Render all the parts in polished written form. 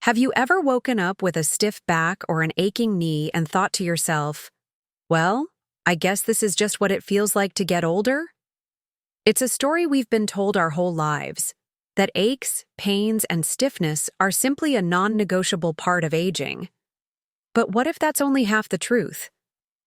Have you ever woken up with a stiff back or an aching knee and thought to yourself, well, I guess this is just what it feels like to get older? It's a story we've been told our whole lives, that aches, pains, and stiffness are simply a non-negotiable part of aging. But what if that's only half the truth?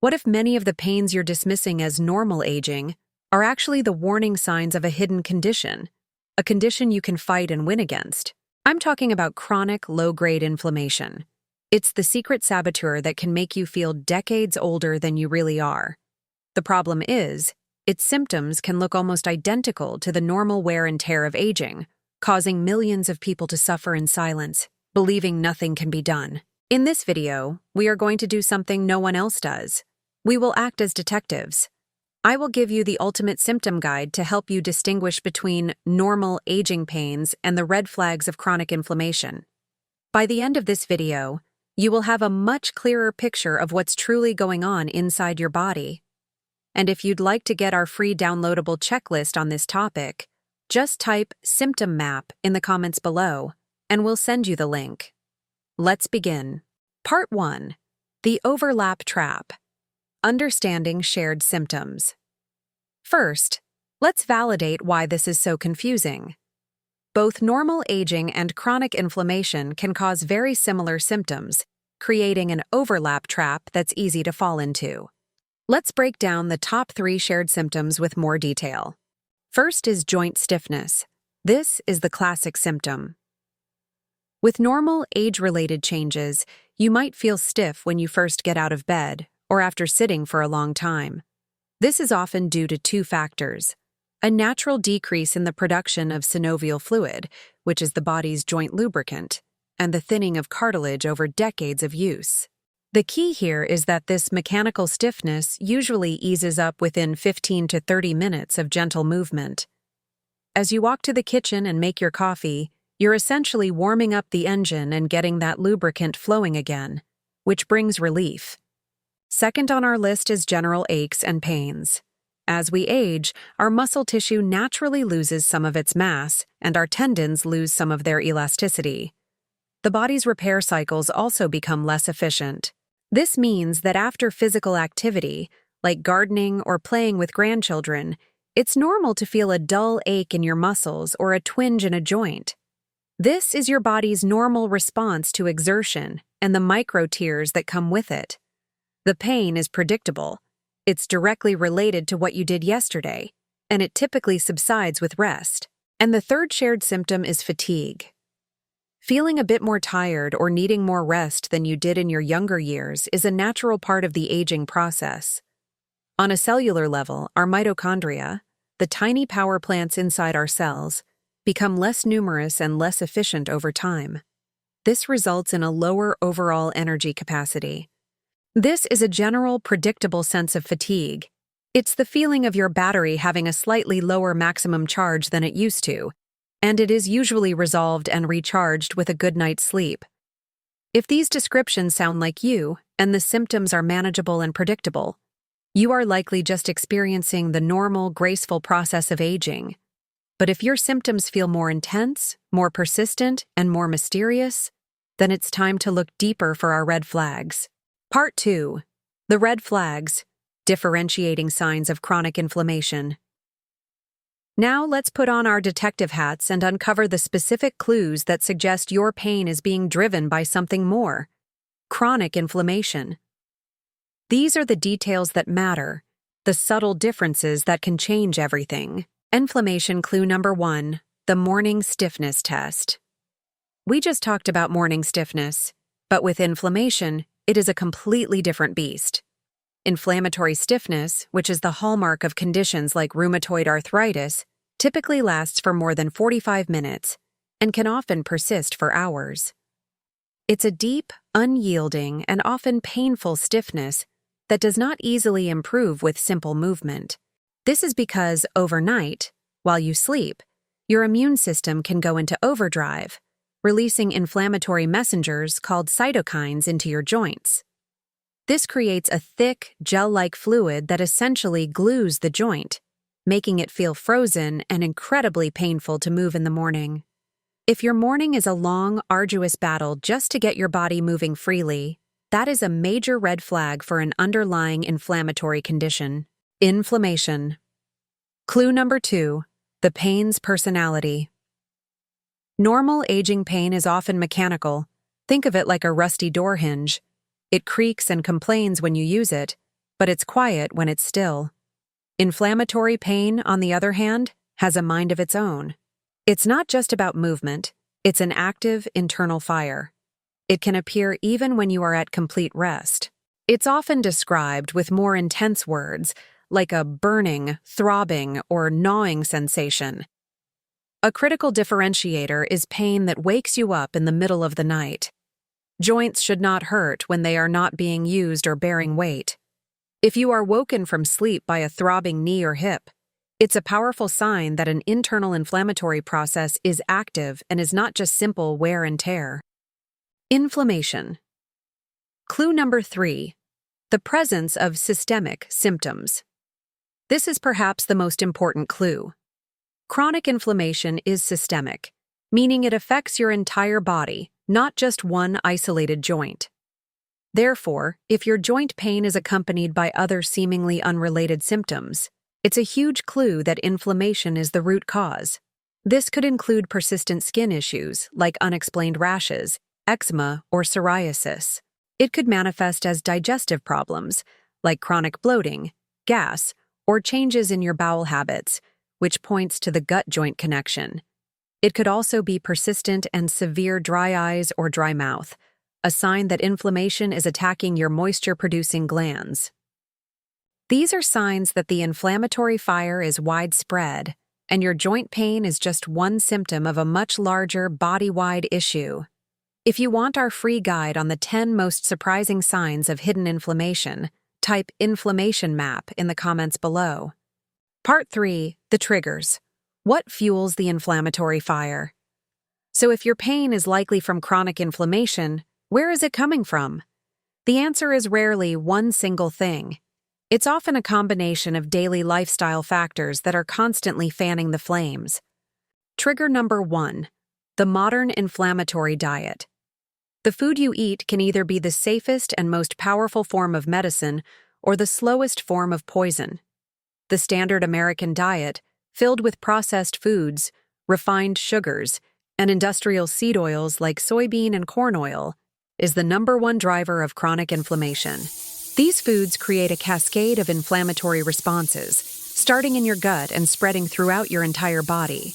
What if many of the pains you're dismissing as normal aging are actually the warning signs of a hidden condition, a condition you can fight and win against? I'm talking about chronic, low-grade inflammation. It's the secret saboteur that can make you feel decades older than you really are. The problem is, its symptoms can look almost identical to the normal wear and tear of aging, causing millions of people to suffer in silence, believing nothing can be done. In this video, we are going to do something no one else does. We will act as detectives. I will give you the ultimate symptom guide to help you distinguish between normal aging pains and the red flags of chronic inflammation. By the end of this video, you will have a much clearer picture of what's truly going on inside your body. And if you'd like to get our free downloadable checklist on this topic, just type Symptom Map in the comments below, and we'll send you the link. Let's begin. Part 1. The Overlap Trap. Understanding shared symptoms. First, let's validate why this is so confusing. Both normal aging and chronic inflammation can cause very similar symptoms, creating an overlap trap that's easy to fall into. Let's break down the top 3 shared symptoms with more detail. First is joint stiffness. This is the classic symptom. With normal age-related changes, you might feel stiff when you first get out of bed or after sitting for a long time. This is often due to 2 factors: a natural decrease in the production of synovial fluid, which is the body's joint lubricant, and the thinning of cartilage over decades of use. The key here is that this mechanical stiffness usually eases up within 15 to 30 minutes of gentle movement. As you walk to the kitchen and make your coffee, you're essentially warming up the engine and getting that lubricant flowing again, which brings relief. Second on our list is general aches and pains. As we age, our muscle tissue naturally loses some of its mass, and our tendons lose some of their elasticity. The body's repair cycles also become less efficient. This means that after physical activity, like gardening or playing with grandchildren, it's normal to feel a dull ache in your muscles or a twinge in a joint. This is your body's normal response to exertion and the micro tears that come with it. The pain is predictable. It's directly related to what you did yesterday, and it typically subsides with rest. And the third shared symptom is fatigue. Feeling a bit more tired or needing more rest than you did in your younger years is a natural part of the aging process. On a cellular level, our mitochondria, the tiny power plants inside our cells, become less numerous and less efficient over time. This results in a lower overall energy capacity. This is a general, predictable sense of fatigue. It's the feeling of your battery having a slightly lower maximum charge than it used to, and it is usually resolved and recharged with a good night's sleep. If these descriptions sound like you, and the symptoms are manageable and predictable, you are likely just experiencing the normal, graceful process of aging. But if your symptoms feel more intense, more persistent, and more mysterious, then it's time to look deeper for our red flags. Part 2. The red flags, differentiating signs of chronic inflammation. Now let's put on our detective hats and uncover the specific clues that suggest your pain is being driven by something more: chronic inflammation. These are the details that matter, the subtle differences that can change everything. Inflammation clue number 1, the morning stiffness test. We just talked about morning stiffness, but with inflammation, it is a completely different beast. Inflammatory stiffness, which is the hallmark of conditions like rheumatoid arthritis, typically lasts for more than 45 minutes and can often persist for hours. It's a deep, unyielding, and often painful stiffness that does not easily improve with simple movement. This is because overnight, while you sleep, your immune system can go into overdrive, releasing inflammatory messengers called cytokines into your joints. This creates a thick, gel-like fluid that essentially glues the joint, making it feel frozen and incredibly painful to move in the morning. If your morning is a long, arduous battle just to get your body moving freely, that is a major red flag for an underlying inflammatory condition. Inflammation. Clue number 2. The pain's personality. Normal aging pain is often mechanical. Think of it like a rusty door hinge. It creaks and complains when you use it, but it's quiet when it's still. Inflammatory pain, on the other hand, has a mind of its own. It's not just about movement, it's an active internal fire. It can appear even when you are at complete rest. It's often described with more intense words, like a burning, throbbing, or gnawing sensation. A critical differentiator is pain that wakes you up in the middle of the night. Joints should not hurt when they are not being used or bearing weight. If you are woken from sleep by a throbbing knee or hip, it's a powerful sign that an internal inflammatory process is active and is not just simple wear and tear. Inflammation. Clue number 3. The presence of systemic symptoms. This is perhaps the most important clue. Chronic inflammation is systemic, meaning it affects your entire body, not just one isolated joint. Therefore, if your joint pain is accompanied by other seemingly unrelated symptoms, it's a huge clue that inflammation is the root cause. This could include persistent skin issues like unexplained rashes, eczema, or psoriasis. It could manifest as digestive problems like chronic bloating, gas, or changes in your bowel habits, which points to the gut-joint connection. It could also be persistent and severe dry eyes or dry mouth, a sign that inflammation is attacking your moisture-producing glands. These are signs that the inflammatory fire is widespread, and your joint pain is just one symptom of a much larger body-wide issue. If you want our free guide on the 10 most surprising signs of hidden inflammation, type inflammation map in the comments below. Part 3. The triggers. What fuels the inflammatory fire? So if your pain is likely from chronic inflammation, where is it coming from? The answer is rarely one single thing. It's often a combination of daily lifestyle factors that are constantly fanning the flames. Trigger number 1. The modern inflammatory diet. The food you eat can either be the safest and most powerful form of medicine or the slowest form of poison. The standard American diet, filled with processed foods, refined sugars, and industrial seed oils like soybean and corn oil, is the #1 driver of chronic inflammation. These foods create a cascade of inflammatory responses, starting in your gut and spreading throughout your entire body.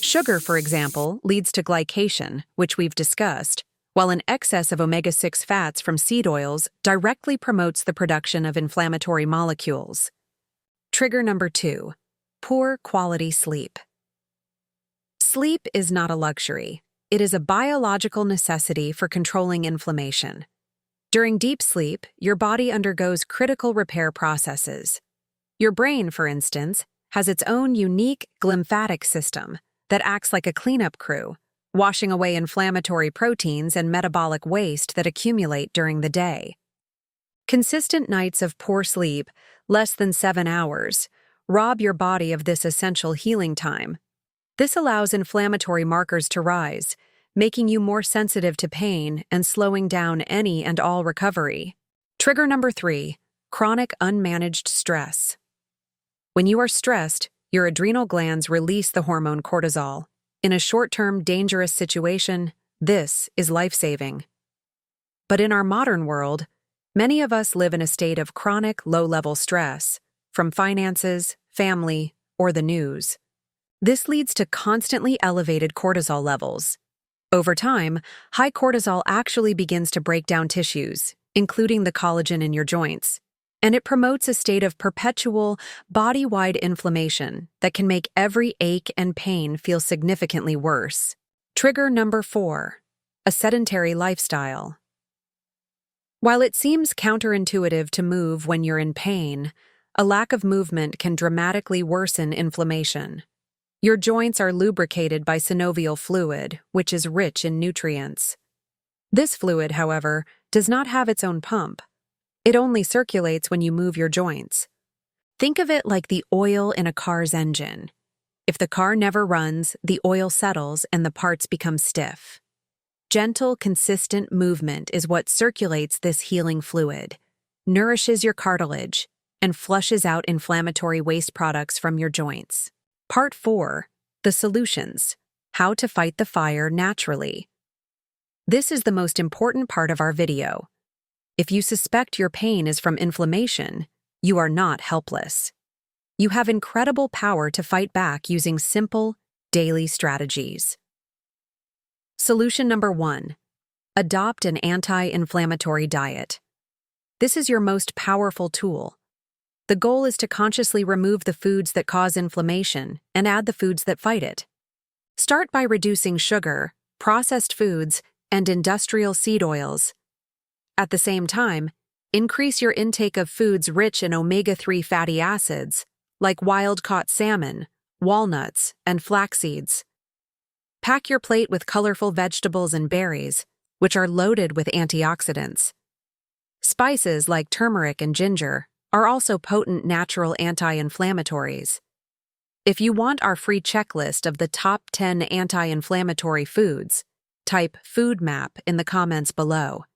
Sugar, for example, leads to glycation, which we've discussed, while an excess of omega-6 fats from seed oils directly promotes the production of inflammatory molecules. Trigger number 2. Poor quality sleep. Sleep is not a luxury. It is a biological necessity for controlling inflammation. During deep sleep, your body undergoes critical repair processes. Your brain, for instance, has its own unique glymphatic system that acts like a cleanup crew, washing away inflammatory proteins and metabolic waste that accumulate during the day. Consistent nights of poor sleep, less than 7 hours, rob your body of this essential healing time. This allows inflammatory markers to rise, making you more sensitive to pain and slowing down any and all recovery. Trigger number 3. Chronic unmanaged stress. When you are stressed, your adrenal glands release the hormone cortisol. In a short-term, dangerous situation, this is life-saving. But in our modern world, many of us live in a state of chronic low-level stress, from finances, family, or the news. This leads to constantly elevated cortisol levels. Over time, high cortisol actually begins to break down tissues, including the collagen in your joints, and it promotes a state of perpetual, body-wide inflammation that can make every ache and pain feel significantly worse. Trigger number 4. A sedentary lifestyle. While it seems counterintuitive to move when you're in pain, a lack of movement can dramatically worsen inflammation. Your joints are lubricated by synovial fluid, which is rich in nutrients. This fluid, however, does not have its own pump. It only circulates when you move your joints. Think of it like the oil in a car's engine. If the car never runs, the oil settles and the parts become stiff. Gentle, consistent movement is what circulates this healing fluid, nourishes your cartilage, and flushes out inflammatory waste products from your joints. Part 4. The solutions. How to fight the fire naturally. This is the most important part of our video. If you suspect your pain is from inflammation, you are not helpless. You have incredible power to fight back using simple, daily strategies. Solution number 1. Adopt an anti-inflammatory diet. This is your most powerful tool. The goal is to consciously remove the foods that cause inflammation and add the foods that fight it. Start by reducing sugar, processed foods, and industrial seed oils. At the same time, increase your intake of foods rich in omega-3 fatty acids, like wild-caught salmon, walnuts, and flax seeds. Pack your plate with colorful vegetables and berries, which are loaded with antioxidants. Spices like turmeric and ginger are also potent natural anti-inflammatories. If you want our free checklist of the top 10 anti-inflammatory foods, type Food Map in the comments below.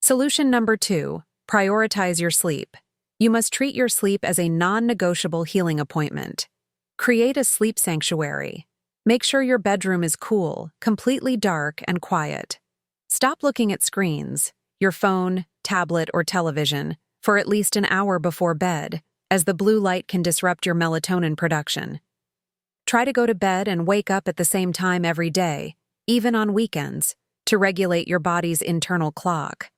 Solution number 2. Prioritize your sleep. You must treat your sleep as a non-negotiable healing appointment. Create a sleep sanctuary. Make sure your bedroom is cool, completely dark, and quiet. Stop looking at screens, your phone, tablet, or television, for at least an hour before bed, as the blue light can disrupt your melatonin production. Try to go to bed and wake up at the same time every day, even on weekends, to regulate your body's internal clock.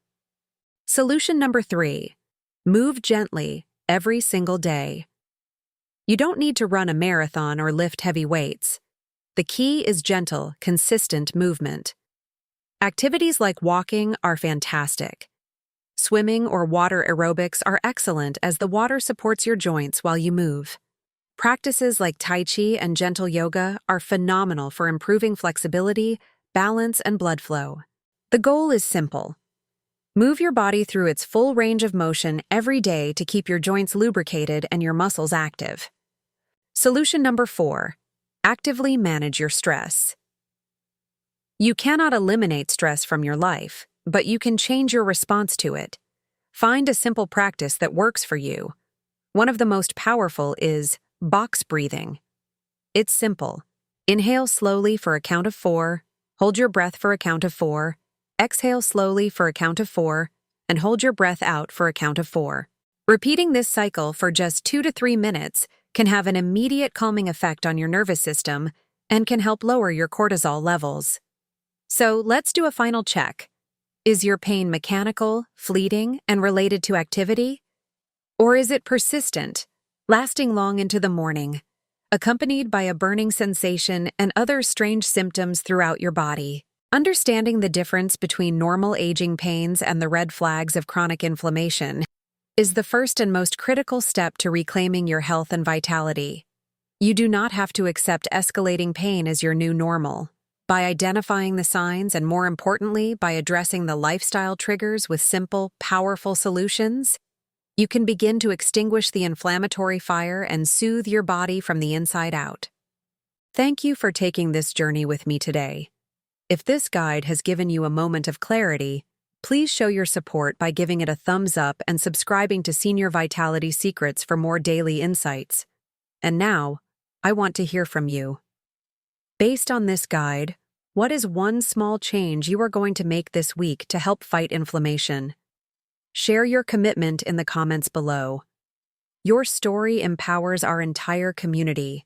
Solution number 3. Move gently every single day. You don't need to run a marathon or lift heavy weights. The key is gentle, consistent movement. Activities like walking are fantastic. Swimming or water aerobics are excellent as the water supports your joints while you move. Practices like Tai Chi and gentle yoga are phenomenal for improving flexibility, balance, and blood flow. The goal is simple. Move your body through its full range of motion every day to keep your joints lubricated and your muscles active. Solution number 4. Actively manage your stress. You cannot eliminate stress from your life, but you can change your response to it. Find a simple practice that works for you. One of the most powerful is box breathing. It's simple. Inhale slowly for a count of 4, hold your breath for a count of 4, exhale slowly for a count of 4, and hold your breath out for a count of 4. Repeating this cycle for just 2 to 3 minutes can have an immediate calming effect on your nervous system and can help lower your cortisol levels. So let's do a final check. Is your pain mechanical, fleeting, and related to activity? Or is it persistent, lasting long into the morning, accompanied by a burning sensation and other strange symptoms throughout your body? Understanding the difference between normal aging pains and the red flags of chronic inflammation is the first and most critical step to reclaiming your health and vitality. You do not have to accept escalating pain as your new normal. By identifying the signs and, more importantly, by addressing the lifestyle triggers with simple, powerful solutions, you can begin to extinguish the inflammatory fire and soothe your body from the inside out. Thank you for taking this journey with me today. If this guide has given you a moment of clarity, please show your support by giving it a thumbs up and subscribing to Senior Vitality Secrets for more daily insights. And now, I want to hear from you. Based on this guide, what is one small change you are going to make this week to help fight inflammation? Share your commitment in the comments below. Your story empowers our entire community,